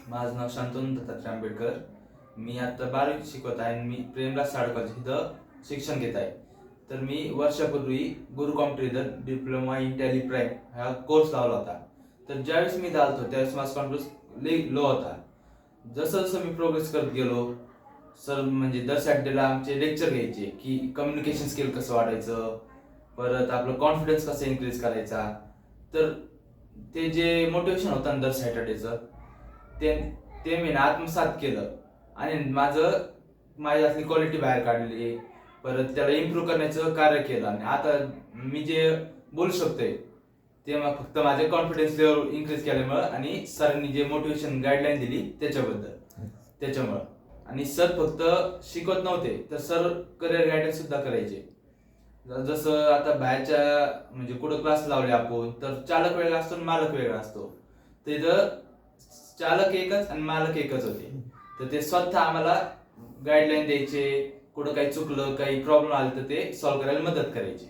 माझं नाव शांतनु दत्तात्रय आंबेडकर. मी आता 12वी शिकवत आहे आणि मी प्रेमराज शाळा कॉलेज इथं शिक्षण घेत आहे. तर मी वर्षापूर्वी गुरु computer diploma in tally prime हा कोर्स लावला होता. तर ज्यावेळेस मी झालतो त्यावेळेस माझा कॉन्फिडन्स लई लो होता. जसं जसं मी प्रोग्रेस करत गेलो, सर म्हणजे दर सॅटर्डेला आमचे लेक्चर घ्यायचे की कम्युनिकेशन स्किल कसं वाढायचं, परत आपलं कॉन्फिडन्स कसं इन्क्रीज करायचा. तर ते जे मोटिवेशन होतं ना दर सॅटर्डेचं, ते ते मी आत्मसात केलं आणि माझ्यातली क्वालिटी बाहेर काढली. परत त्याला इम्प्रूव्ह करण्याचं कार्य केलं आणि आता मी जे बोलू शकतोय ते मग फक्त माझे कॉन्फिडन्स लेवल इन्क्रीज केल्यामुळं आणि सरांनी जे मोटिवेशन गाईडलाईन दिली त्याच्यामुळं. आणि सर फक्त शिकवत नव्हते तर सर करिअर गायडन्स सुद्धा करायचे. जसं आता बाहेरच्या म्हणजे कुठं क्लास लावले आपण तर चालक वेगळा असतो आणि मालक वेगळा असतो. तिथं चालक एकच आणि मालक एकच होते. तर ते स्वतः आम्हाला गाईडलाईन द्यायचे, कुठं काही चुकलं काही प्रॉब्लेम आले तर ते सॉल्व्ह करायला मदत करायचे.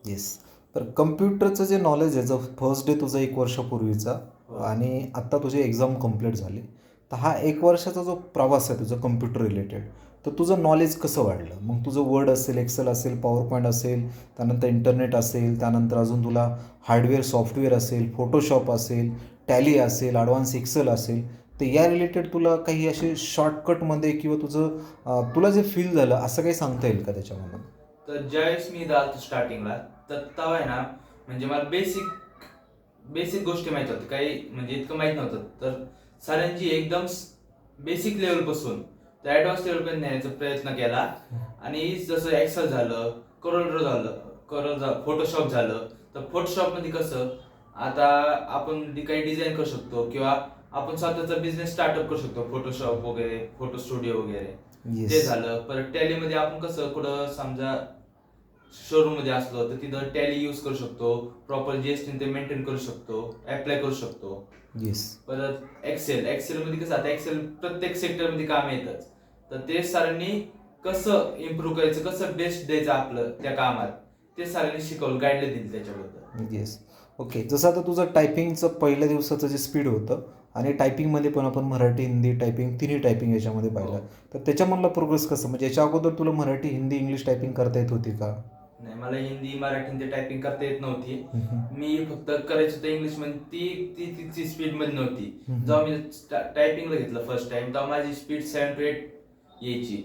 येस. तर कम्प्युटरचं जे नॉलेज आहे जो फर्स्ट डे तुझा 1 वर्षापूर्वीचा आणि आत्ता तुझी एक्झाम कंप्लीट झाली, तर हा 1 वर्षाचा जो प्रवास आहे तुझा कम्प्युटर रिलेटेड, तर तुझं नॉलेज कसं वाढलं? मग तुझं वर्ड असेल, एक्सेल असेल, पॉवर पॉईंट असेल, त्यानंतर इंटरनेट असेल, त्यानंतर अजून तुला हार्डवेअर सॉफ्टवेअर असेल, फोटोशॉप असेल, टॅली असेल, ॲडव्हान्स एक्सेल असेल, तर या रिलेटेड तुला काही असे शॉर्टकटमध्ये किंवा तुला जे फील झालं असं काही सांगता येईल का त्याच्यामधून? तर ज्यावेळेस मी जातो स्टार्टिंगला तर तेव्हा आहे ना म्हणजे मला बेसिक बेसिक गोष्टी माहित होत्या, काही म्हणजे इतकं माहित नव्हतं. तर सरांची एकदम बेसिक लेवल पासून तर ऍडव्हान्स लेवल पर्यंत नेण्याचा प्रयत्न केला. आणि जसं एक्सेल झालं, फोटोशॉप झालं. तर फोटोशॉप मध्ये कसं आता आपण काही डिझाईन करू शकतो किंवा आपण स्वतःचा बिझनेस स्टार्टअप करू शकतो, फोटोशॉप वगैरे, फोटो स्टुडिओ वगैरे. येस. ते झालं. परत टॅलीमध्ये आपण कसं कुठं समजा शोरूम मध्ये असलो तर तिथं टॅली यूज करू शकतो, प्रॉपर जीएसटी ते मेंटेन करू शकतो, अप्लाय करू शकतो. येस. परत एक्सेल मध्ये कसं आता एक्सेल प्रत्येक सेक्टर मध्ये काम येतच. तर ते सरांनी कसं इम्प्रूव्ह करायचं, कसं बेस्ट द्यायचं आपलं त्या कामात, ते सरांनी शिकवलं, गाईडलाईन दिली त्याच्याबद्दल. येस. ओके. जसं आता तुझं टायपिंगचं पहिल्या दिवसाचं जे स्पीड होतं आणि टायपिंगमध्ये पण आपण मराठी, हिंदी टायपिंग तिन्ही टायपिंग याच्यामध्ये पाहिलं, तर त्याच्यामधला प्रोग्रेस कसं? म्हणजे याच्या अगोदर तुला मराठी, हिंदी, इंग्लिश टायपिंग करता येत होती का? नाही, मला हिंदी मराठी ते टायपिंग करता येत नव्हती. मी फक्त करायचं होतं इंग्लिश मध्ये, ती स्पीड मध्ये नव्हती. जेव्हा मी टायपिंगला घेतलं फर्स्ट टाइम तेव्हा माझी स्पीड 7 to 8 यायची.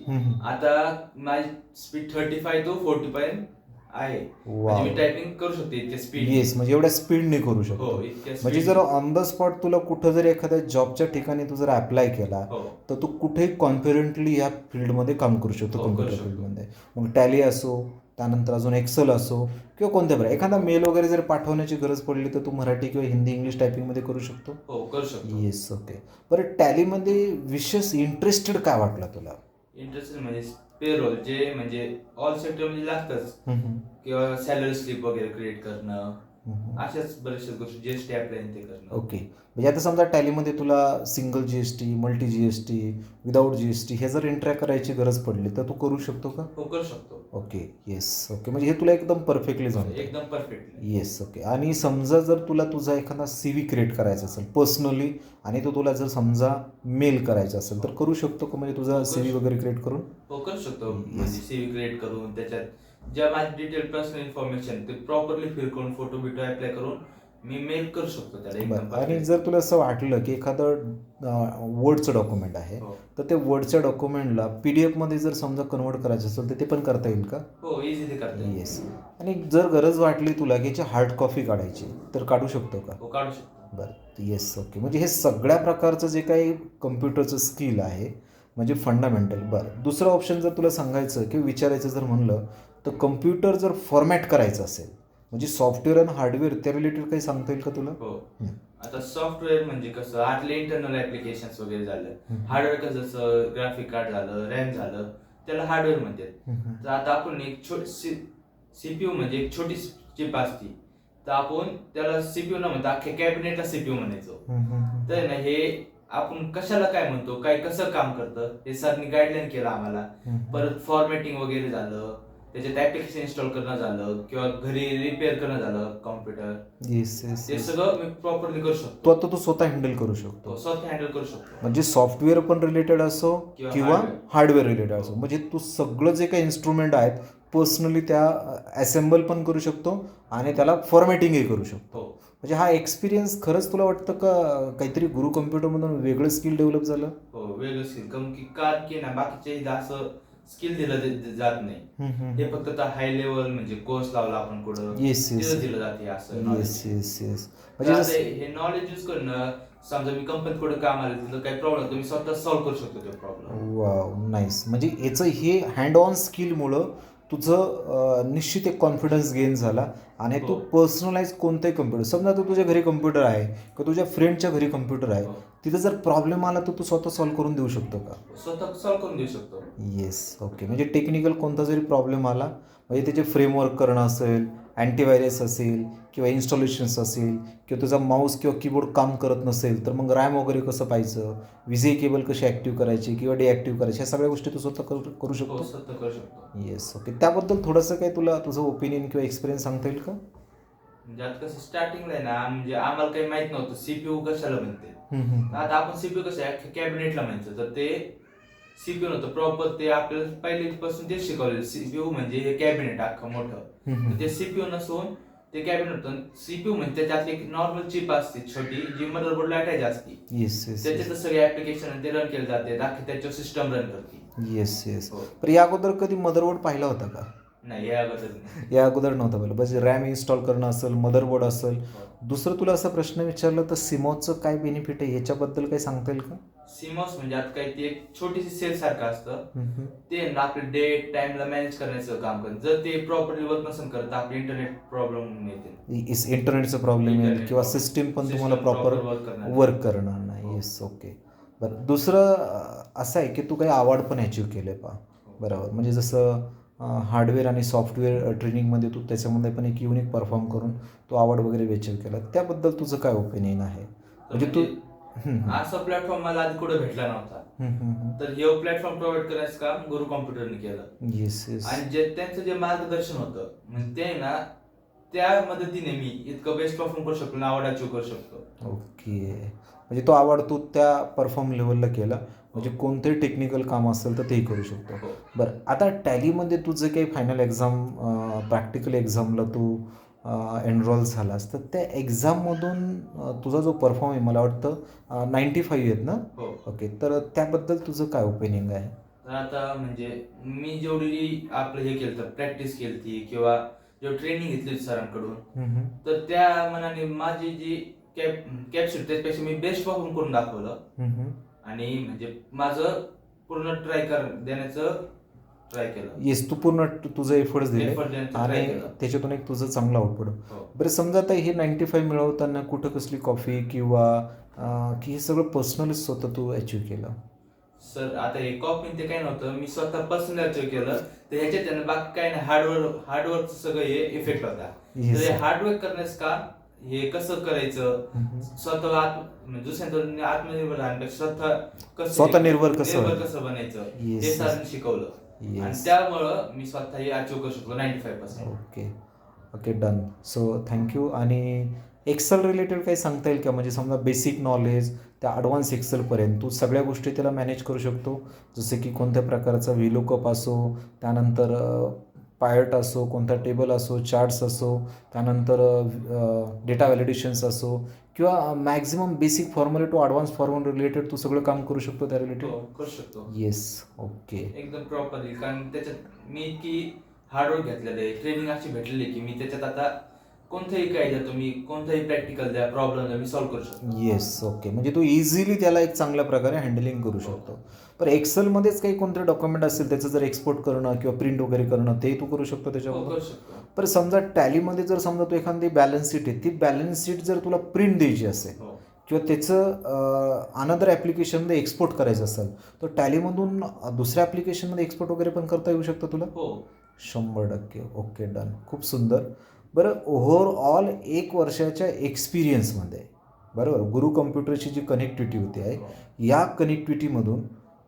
आता माझी स्पीड 35 to 40 पर्यंत आहे. म्हणजे मी टायपिंग करू शकते इतक्या स्पीड. येस, म्हणजे एवढ्या स्पीडने करू हो, शकतो. इतक्या म्हणजे speed जर ने. ऑन द स्पॉट तुला कुठं जर एखाद्या जॉबच्या ठिकाणी तू जर अप्लाय केला, हो, तर तू कुठेही कॉन्फिडेंटली या फील्डमध्ये काम करू शकतो, हो, करू कम्प्युटर शकतो. फील्डमध्ये. मग टॅली असो, त्यानंतर अजून एक्सेल असो किंवा कोणत्या प्रकार एखादा मेल वगैरे जर पाठवण्याची गरज पडली तर तू मराठी किंवा हिंदी, इंग्लिश टायपिंगमध्ये करू शकतो. हो, करू शकतो. येस. ओके. बरं, टॅलीमध्ये विशेष इंटरेस्टेड काय वाटलं तुला? इंटरेस्टेड म्हणजे पेरोल जे म्हणजे ऑल सेक्टर मध्ये लागतच, किंवा सॅलरी स्लिप वगैरे क्रिएट करणं, अशाच बऱ्याचशा गोष्टी, जीएसटी अप्लाय ते करणं. ओके. म्हणजे आता समजा टॅलीमध्ये तुला single G S T, multi G S T, without G S T हे जर एंट्री करायची गरज पडली तर तू करू शकतो का? हो, करू शकतो. ओके. येस. ओके. म्हणजे हे तुला एकदम परफेक्टली जमतं. एकदम परफेक्टली. येस. ओके. आणि समजा जर तुला तुझा एखादा सी व्ही क्रिएट करायचा असेल पर्सनली आणि तो तुला जर समजा मेल करायचा असेल तर करू शकतो का? म्हणजे तुझा सी व्ही वगैरे क्रिएट करून? हो, करू शकतो. म्हणजे सीव्ही क्रिएट करून त्याच्यात ज्या माझी डिटेल पर्सनल इन्फॉर्मेशन ते प्रॉपरली फिल करून फोटो बिटो अप्लाय करून मी मेल करू शकतो त्याला एकदम बरं. आणि परफेक्ट. जर तुला असं वाटलं की एखादं वर्डचं डॉक्युमेंट आहे, हो, तर ते वर्डच्या डॉक्युमेंटला पी डी एफमध्ये जर समजा कन्वर्ट करायचं असेल तर ते पण करता येईल का? हो, इझिली करता येईल. येस. आणि जर गरज वाटली तुला की याची हार्ड कॉपी काढायची तर काढू शकतो का? हो, काढू शकतो. बरं. येस. ओके. म्हणजे हे सगळ्या प्रकारचं जे काही कम्प्युटरचं स्किल आहे म्हणजे फंडामेंटल. बरं, दुसरं ऑप्शन जर तुला सांगायचं किंवा विचारायचं जर म्हणलं तर कम्प्युटर जर फॉर्मॅट करायचं असेल म्हणजे सॉफ्टवेअर आणि हार्डवेअर त्या रिलेटेड काही सांगता येईल का तुला? हो, आता सॉफ्टवेअर म्हणजे कसं आतले इंटरनल ऍप्लिकेशन्स वगैरे झालं. हार्डवेअर कसं जसं ग्राफिक कार्ड झालं, रॅम झालं, त्याला हार्डवेअर म्हणतात. तर आता आपण एक सीपीयू म्हणजे एक छोटी चिप असती, तर आपण त्याला सीपीयू न म्हणता अख्ख्या कॅबिनेटला सीपीयू म्हणायचो. तर ना हे आपण कशाला काय म्हणतो, काय कसं काम करतं हे सरनी गाईडलाईन केलं आम्हाला. परत फॉर्मॅटिंग वगैरे झालं, त्याच्यात ऍप्लिकेशन इन्स्टॉल करणं झालं किंवा घरी रिपेअर करणं झालं कॉम्प्युटर, येस येस ते सगळं मी प्रॉपरली करू तो शकतो. आता तू स्वतः हँडल करू शकतो. तो स्वतः हँडल करू शकतो. म्हणजे सॉफ्टवेअर पण रिलेटेड असो किंवा किंवा hardware. हार्डवेअर रिलेटेड असो, म्हणजे तू सगळं जे काही इन्स्ट्रुमेंट आहेत पर्सनली त्या असेंबल पण करू शकतो आणि त्याला फॉर्मॅटिंगही करू शकतो. हो म्हणजे हा एक्सपिरियन्स खरंच तुला वाटतं का काहीतरी गुरु कम्प्युटरमधून वेगळं स्किल डेव्हलप झालं? हो वेगळं स्किल कम की कार की ना बाकीच्या इथं असं स्किल दिलं जात नाही. हे फक्त हाय लेवल म्हणजे कोर्स लावला आपण कुठं येस येस तिथं दिलं जाते असं येस knowledge. येस येस तर म्हणजे आता जसं हे नॉलेज यूज करणं, समजा मी कंपनीत कुठं काम आलं तिथं काही प्रॉब्लेम तुम्ही स्वतः सॉल्व्ह करू शकतो तो प्रॉब्लेम. Wow nice. म्हणजे याचं हे हँड ऑन स्किलमुळं तुझं निश्चित एक कॉन्फिडन्स गेन झाला आणि तू हो. पर्सनलाइज कोणताही कम्प्युटर, समजा आता तुझ्या घरी कम्प्युटर आहे किंवा तुझ्या फ्रेंडच्या घरी कम्प्युटर आहे, हो. तिथं जर प्रॉब्लेम आला तर तू स्वतः सॉल्व्ह करून देऊ शकतो का? स्वतः सॉल्व्ह करून देऊ शकतो. Yes okay. म्हणजे टेक्निकल कोणता जरी प्रॉब्लेम आला, म्हणजे त्याचे फ्रेमवर्क करणं असेल, अँटीव्हायरस असेल किंवा इन्स्टॉलेशन्स असेल किंवा तुझा माऊस किंवा कीबोर्ड काम करत नसेल तर मग रॅम वगैरे कसं पाहिजे, विजे केबल कशी ॲक्टिव्ह करायची किंवा डिॲक्टिव्ह करायची, ह्या सगळ्या गोष्टी तू स्वतः करू हो शकतो. स्वतः करू शकतो. Yes okay. त्याबद्दल थोडंसं काही तुला तुझं ओपिनियन किंवा एक्सपिरियन्स सांगता येईल का? म्हणजे आता कसं स्टार्टिंगला आहे ना, म्हणजे आम्हाला काही माहित नव्हतं सीपीयू कशाला म्हणते. आता आपण सीपीयू कसं कॅबिनेटला म्हणायचं, तर ते सीपीयू नव्हतं प्रॉपर, ते आपल्याला पहिल्यापासून तेच शिकवलेलं. सीपीयू म्हणजे हे कॅबिनेट अख्खं मोठं, तर ते सीपीयू नसून ते कॅबिनेट होतं. सीपीयू म्हणजे त्याच्यात एक नॉर्मल चिप असते छोटी, जी मदरबोर्डला अटॅच असते. येस येस त्याच्यात सगळे ऍप्लिकेशन ते रन केले जाते, अख्खी त्याच्यावर सिस्टम रन करते. Yes yes. हो. पण या अगोदर कधी मदरबोर्ड पाहिला होता का? नाही या अगोदर नाही. या अगोदर नव्हता पाहिलं. बस रॅम इन्स्टॉल करणं असेल, मदरबोर्ड असेल. हो. दुसरं तुला असा प्रश्न विचारला तर सिमॉसचं काय बेनिफिट आहे याच्याबद्दल काही सांगता येईल का? सीमॉस म्हणजे आता काही ते एक छोटीशी सेल सारखं असतं. ते ना आपले डेट टाइमला मॅनेज करण्याचं काम करतं. जर ते प्रॉपरली वर्क नसेल करत तर आपले इंटरनेट प्रॉब्लेम येते. इंटरनेटचा प्रॉब्लेम येईल Internet किंवा problem. सिस्टीम पण System तुम्हाला प्रॉपर proper work करणार नाही. वर्क करणार नाही. हो. Yes okay. बरं दुसरं असं आहे की तू काही अवॉर्ड पण अचीव केले पहा. बरोबर. म्हणजे जसं हार्डवेअर आणि सॉफ्टवेअर ट्रेनिंगमध्ये तू त्याच्यामध्ये पण एक युनिक परफॉर्म करून तो अवॉर्ड वगैरे अचीव केला. त्याबद्दल तुझं काय ओपिनियन आहे? म्हणजे तू असा प्लॅटफॉर्म मला आधी कुठे भेटला नव्हता. तर हे प्लॅटफॉर्म प्रोव्हाइड करायचं काम गुरु कॉम्प्युटरने केलं. येस येस आणि जे त्यांचं जे मार्गदर्शन होतं म्हणजे ते ना, त्या मदतीने मी इतकं बेस्ट परफॉर्म करू शकतो, अवॉर्ड अचीव करू शकतो. ओके. म्हणजे तो अवॉर्ड तू त्या परफॉर्म लेवलला केला, म्हणजे कोणतंही टेक्निकल काम असेल तर तेही करू शकतो. हो. बरं आता टॅलीमध्ये तू जे काही फायनल एक्झाम प्रॅक्टिकल एक्झामला तू एनरोल झालास तर त्या एक्झाममधून तुझा जो परफॉर्म आहे मला वाटतं 95 आहेत ना? हो. ओके. तर त्याबद्दल तुझं काय ओपिनियन आहे? तर आता म्हणजे मी जेवढी आपलं हे केलं तर प्रॅक्टिस केली किंवा जेव्हा ट्रेनिंग घेतली सरांकडून, तर त्या मनाने माझी जी कॅपॅसिटी त्यापेक्षा मी बेस्ट परफॉर्म करून दाखवलं. आणि म्हणजे माझं पूर्ण ट्राय देण्याचं ट्राय केलं. येस तू पूर्ण तुझं एफर्ट्स दिले Effort देण्याचं try आणि केलं. त्याच्यातून एक तुझं चांगलं आउटपुट. हो. बरं समजा आता हे 95 मिळवताना कुठं कसली कॉफी किंवा की हे सगळं पर्सनलीच स्वतः तू अचीव केलं? सर आता हे कॉपी ते काय नव्हतं, मी स्वतः पर्सनल अचीव केलं. तर ह्याच्यात त्यांना बाकी काय नाही, हार्डवर्कचं सगळं हे इफेक्ट होता. Yes. तर हे हार्डवर्क करण्याचं काम हे कसं करायचं, स्वतः म्हणजे दुसऱ्यांचं आत्मनिर्भर राहण्यापेक्षा स्वतः निर्भर कसं कसं बनायचं Yes. हे सरांनी शिकवलं. आणि येस त्यामुळं मी स्वतः हे अचीव करू शकलो 95%. Okay okay done. So thank you. आणि एक्सेल रिलेटेड काही सांगता येईल का? म्हणजे समजा बेसिक नॉलेज त्या ॲडव्हान्स एक्सेलपर्यंत तू सगळ्या गोष्टी त्याला मॅनेज करू शकतो, जसे की कोणत्या प्रकारचा व्हीलुकअप असो, त्यानंतर पायट असो, कोणता टेबल असो, चार्ट्स असो, त्यानंतर डेटा व्हॅलिडेशन्स असो किंवा maximum basic formula to advance formula related तू सगळं काम करू शकतो त्या रिलेटेड? हो, करू शकतो येस ओके. एकदम प्रॉपरली. कारण त्याच्यात मी इतकी हार्डवर्क घेतलेलं आहे, ट्रेनिंग अशी भेटलेली की मी त्याच्यात आता कोणतंही काय द्या तुम्ही, कोणतंही प्रॅक्टिकल द्या, प्रॉब्लेम द्या, मी सॉल्व्ह करू शकतो. Yes okay. म्हणजे तू इझिली त्याला एक चांगल्या प्रकारे हँडलिंग करू शकतो. पण एक्सेलमध्येच काही कोणते डॉक्युमेंट असेल त्याचं जर एक्सपोर्ट करणं किंवा प्रिंट वगैरे करणं ते तू करू शकतो हो, त्याच्यामध्ये? करू शकतो. पण समजा टॅलीमध्ये जर समजा तू एखादी बॅलन्स शीट आहे, ती बॅलन्स शीट जर तुला प्रिंट द्यायची असेल हो. किंवा त्याचं अनदर ॲप्लिकेशनमध्ये एक्सपोर्ट करायचं असेल तर टॅलीमधून दुसऱ्या ॲप्लिकेशनमध्ये एक्सपोर्ट वगैरे पण करता येऊ शकतं तुला? हो. 100%. Okay done. खूप सुंदर. बरं ओव्हरऑल 1 वर्षाच्या एक्सपिरियन्समध्ये बरोबर गुरु कम्प्युटरची जी कनेक्टिव्हिटी होती आहे, या कनेक्टिव्हिटीमधून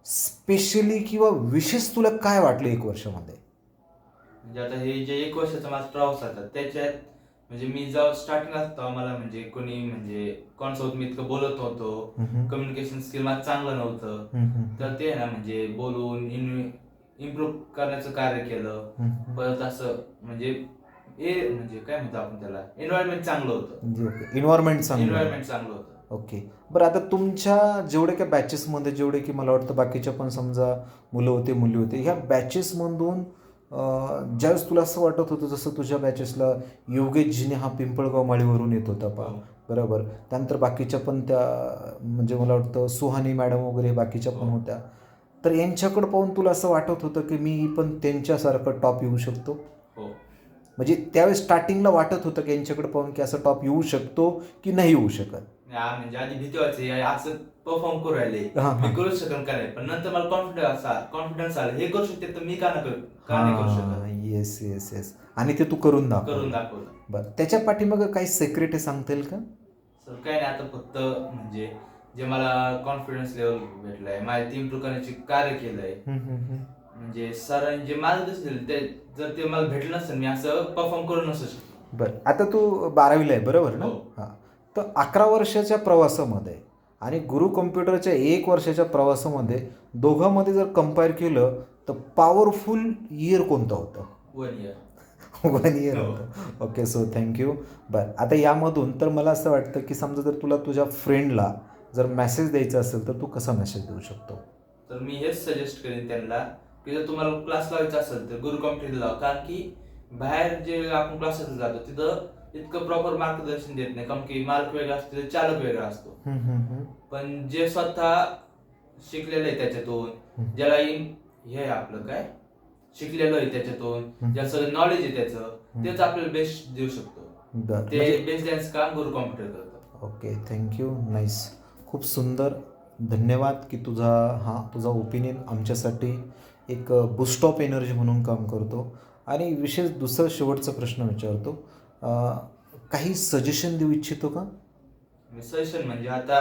स्पेशली किंवा विशेष तुला काय वाटलं 1 वर्षामध्ये? म्हणजे आता हे जे 1 वर्षाचा माझा प्रवास होता त्याच्यात म्हणजे मी जेव्हा स्टार्टिंगला असतो मला म्हणजे कोणी म्हणजे कोणासोबत मी इतकं बोलत नव्हतो, हम्म. कम्युनिकेशन स्किल माझं चांगलं नव्हतं. हम्म. तर ते आहे ना म्हणजे बोलून इम्प्रूव्ह करण्याचं कार्य केलं. हम्म. परत असं म्हणजे म्हणजे काय म्हणतो आपण त्याला, एन्व्हायरमेंट चांगलं होतं. ओके, एन्व्हायरमेंट चांगलं आहे. एन्व्हायरमेंट चांगलं होतं. ओके. बरं, आता तुमच्या जेवढे काही बॅचेसमध्ये जेवढे की मला वाटतं बाकीच्या पण समजा मुलं होते मुली होते, ह्या बॅचेसमधून ज्यावेळेस तुला असं वाटत होतं जसं तुझ्या बॅचेसला योगेश जिने हा पिंपळगाव माळीवरून येत होता पा, हो. बरोबर, त्यानंतर बाकीच्या पण त्या म्हणजे मला वाटतं सुहानी मॅडम वगैरे बाकीच्या पण हो. होत्या, तर यांच्याकडं पाहून तुला असं वाटत होतं की मी पण त्यांच्यासारखं टॉप येऊ शकतो? हो. म्हणजे त्यावेळेस स्टार्टिंगला वाटत होतं की यांच्याकडे पाहून की असं टॉप येऊ शकतो की नाही येऊ शकत? म्हणजे आधी भीती व्हायची असं परफॉर्म करू राहिले, हां, मी हां. करू शकन का नाही, पण नंतर मला कॉन्फिडन्स आला, हे करू शकते तर मी का नाही करू शकत. येस येस येस, आणि ते तू करून करून दाखव. दाखवलं. बरं, त्याच्या पाठीमागं काही सेक्रेट आहे सांगता येईल का? सर काय नाही, आता फक्त म्हणजे जे मला कॉन्फिडन्स लेवल भेटलाय, माझ्या इम्प्रूव्ह करण्याचे कार्य केलंय, म्हणजे सरांनी जे मार्गदर्शन दिलं ते जर ते मला भेटलं नसेल मी असं परफॉर्म करू नसू शकतो. बरं, आता तू 12वीला आहे बरोबर ना? हो. हां. तर 11 वर्षाच्या प्रवासामध्ये आणि गुरु कॉम्प्युटरच्या 1 वर्षाच्या प्रवासामध्ये दोघांमध्ये जर कंपेअर केलं तर पॉवरफुल इयर कोणतं होतं? 1 इयर. 1 इयर हो. होतं. Okay, so thank you. बरं, आता यामधून तर मला असं वाटतं की समजा जर तुला तुझ्या फ्रेंडला जर मेसेज द्यायचा असेल तर तू कसा मेसेज देऊ शकतो? तर मी हेच सजेस्ट करेन त्यांना की जर तुम्हाला क्लास लावायचा असेल तर गुरु कॉम्प्युटरला लावा, कारण की बाहेर जे आपण क्लासेस जातो तिथं इतकं प्रॉपर मार्गदर्शन देत नाही, कारण की मार्क वेगळा असतो, चालक वेगळा असतो. पण जे स्वतः शिकलेलं आहे त्याच्यातून, ज्याला हे आहे आपलं काय शिकलेलं आहे त्याच्यातून, ज्याला सगळं नॉलेज आहे त्याचं, तेच आपल्याला बेस्ट देऊ शकतो. बरं, ते म्हणजे बेस्ट द्यायचं काम गुरु कॉम्प्युटर करतं. ओके, थँक्यू, नाईस, खूप सुंदर, धन्यवाद की तुझा ओपिनियन आमच्यासाठी एक बूस्ट ऑफ एनर्जी म्हणून काम करतो. आणि विशेष दुसरा शेवटचा प्रश्न विचारतो, काही सजेशन देऊ इच्छितो का? सजेशन म्हणजे आता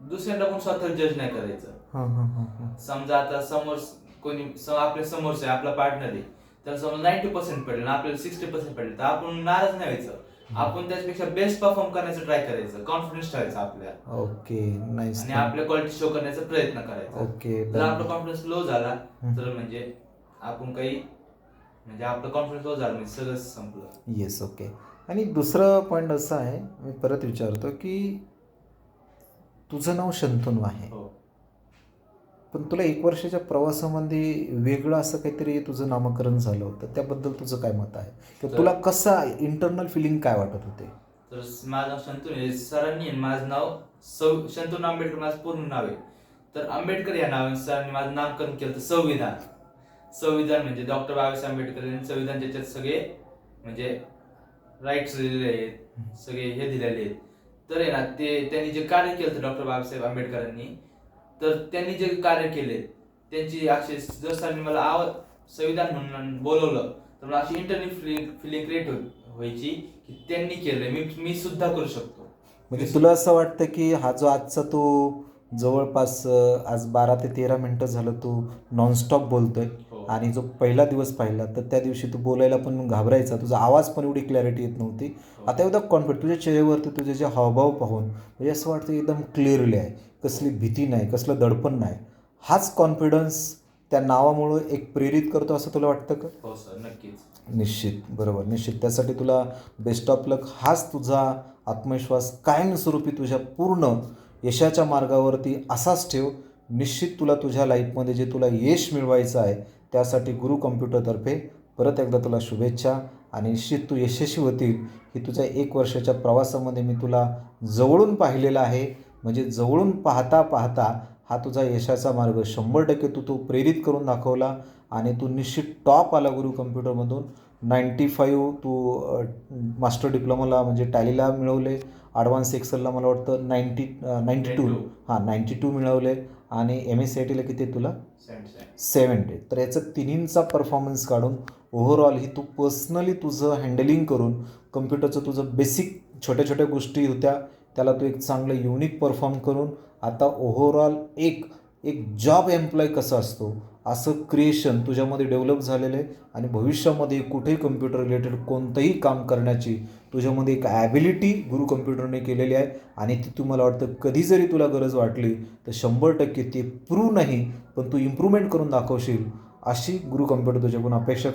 दुसऱ्यांना पण स्वतः जज नाही करायचं. हां हां हां हां. समजा आता समोर कोणी आपल्या समोरचा आहे, आपला पार्टनर आहे, त्याला समजा 90% पडलं आपल्याला 60% पडलं तर आपण नाराज नाही व्हायचं, आपण त्याच्यापेक्षा बेस्ट परफॉर्म करण्याचं ट्राय करायचं, कॉन्फिडन्स ठेवायचा आपल्या. Okay, nice. आणि आपल्या क्वालिटी शो करण्याचा प्रयत्न करायचा. ओके, जर आपला कॉन्फिडन्स लो झाला तर म्हणजे आपण काही म्हणजे आपला कॉन्फिडन्स लो झाला म्हणजे सगळंच संपलं. Yes, okay. आणि दुसरं पॉईंट असं आहे, मी परत विचारतो की तुझं नाव शंतनू आहे, हो. पण तुला 1 वर्षाच्या प्रवासामध्ये वेगळं असं काहीतरी तुझं नामकरण झालं होतं, त्याबद्दल तुझं काय मत आहे? किंवा तुला कसा इंटरनल फिलिंग काय वाटत होते? तर माझं नाव शंतनू आहे, सरांनी माझं नाव शंतनू आंबेडकर माझं पूर्ण नाव आहे, तर आंबेडकर या नावाने सरांनी माझं नामकरण केलं तर संविधान म्हणजे डॉक्टर बाबासाहेब आंबेडकर यांनी संविधान, ज्याच्यात सगळे म्हणजे राईट्स दिलेले आहेत, सगळे हे दिलेले आहेत. तर आहे ना त्यांनी जे कार्य केलं डॉक्टर बाबासाहेब आंबेडकरांनी, तर त्यांनी जे कार्य केले त्यांची अशी जर सरांनी मला संविधान म्हणून बोलवलं तर मला अशी इंटरनल फिलिंग क्रिएट व्हायची की त्यांनी केलंय, मी सुद्धा करू शकतो. म्हणजे तुला असं वाटतं की हा जो आजचा तू जवळपास आज 12 ते 13 मिनटं झालं तू नॉनस्टॉप बोलतोय, हो. आणि जो पहिला दिवस पाहिला तर त्या दिवशी तू बोलायला पण घाबरायचा, तुझा आवाज पण एवढी क्लॅरिटी येत नव्हती, हो. आता एवढा कॉन्फिडंट तुझ्या चेहऱ्यावरती तुझे जे हावभाव पाहून म्हणजे असं वाटतं एकदम क्लिअरली आहे, कसली भीती नाही, कसलं दडपण नाही. हाच कॉन्फिडन्स त्या नावामुळं एक प्रेरित करतो असं तुला वाटतं का? हो सर, नक्कीच. निश्चित, बरोबर, निश्चित. त्यासाठी तुला बेस्ट ऑफ लक. हाच तुझा आत्मविश्वास कायमस्वरूपी तुझ्या पूर्ण यशाच्या मार्गावरती असाच ठेव. निश्चित तुला तुझ्या लाईफमध्ये जे तुला यश मिळवायचं आहे त्यासाठी गुरु कॉम्प्युटरतर्फे परत एकदा तुला शुभेच्छा, आणि निश्चित तू यशस्वी होतील. ही तुझ्या 1 वर्षाच्या प्रवासामध्ये मी तुला जवळून पाहिलेलं आहे, म्हणजे जवळून पाहता पाहता हा तुझा यशाचा मार्ग 100% तू तो प्रेरित करून दाखवला, आणि तू निश्चित टॉप आला गुरु कम्प्युटरमधून. 95 तू मास्टर डिप्लोमाला म्हणजे टॅलीला मिळवले, ॲडव्हान्स एक्सेलला मला वाटतं 92 हां 92 मिळवले, आणि MSCITला किती तुला 70. तर याचं तिन्हींचा परफॉर्मन्स काढून ओव्हरऑल ही तू पर्सनली तुझं हँडलिंग करून कम्प्युटरचं तुझं बेसिक छोट्या छोट्या गोष्टी होत्या त्याला तू एक चांगलं युनिक परफॉर्म करून आता ओव्हरऑल एक जॉब एम्प्लॉय कसा असतो असं क्रिएशन तुझ्यामध्ये डेव्हलप झालेलं आहे आणि भविष्यामध्ये कुठेही कम्प्युटर रिलेटेड कोणतंही काम करण्याची तुझ्यामध्ये एक ॲबिलिटी गुरु कम्प्युटरने केलेली आहे आणि ती तुम्हाला वाटतं कधी जरी तुला गरज वाटली तर 100% ते प्रूव्ह नाही पण तू इम्प्रूव्हमेंट करून दाखवशील अशी गुरु कम्प्युटर तुझ्याकडून अपेक्षा